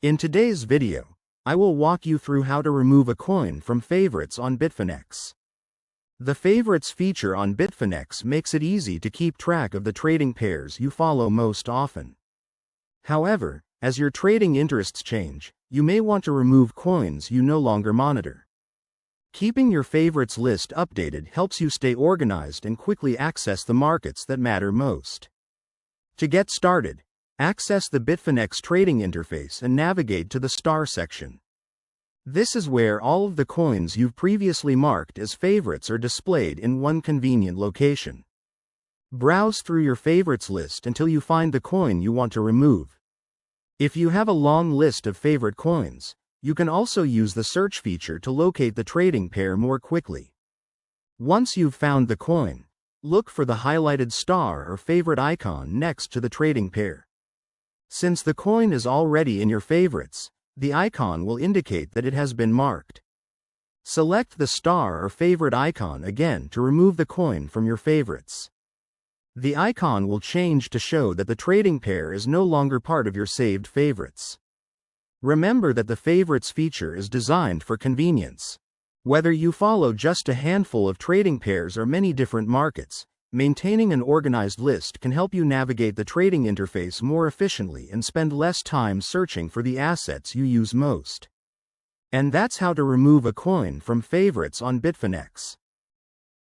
In today's video, I will walk you through how to remove a coin from favorites on Bitfinex. The favorites feature on Bitfinex makes it easy to keep track of the trading pairs you follow most often. However, as your trading interests change, you may want to remove coins you no longer monitor. Keeping your favorites list updated helps you stay organized and quickly access the markets that matter most. To get started, access the Bitfinex trading interface and navigate to the Star section. This is where all of the coins you've previously marked as favorites are displayed in one convenient location. Browse through your favorites list until you find the coin you want to remove. If you have a long list of favorite coins, you can also use the search feature to locate the trading pair more quickly. Once you've found the coin, look for the highlighted star or favorite icon next to the trading pair. Since the coin is already in your favorites, the icon will indicate that it has been marked. Select the star or favorite icon again to remove the coin from your favorites. The icon will change to show that the trading pair is no longer part of your saved favorites. Remember that the favorites feature is designed for convenience. Whether you follow just a handful of trading pairs or many different markets, maintaining an organized list can help you navigate the trading interface more efficiently and spend less time searching for the assets you use most. And that's how to remove a coin from favorites on Bitfinex.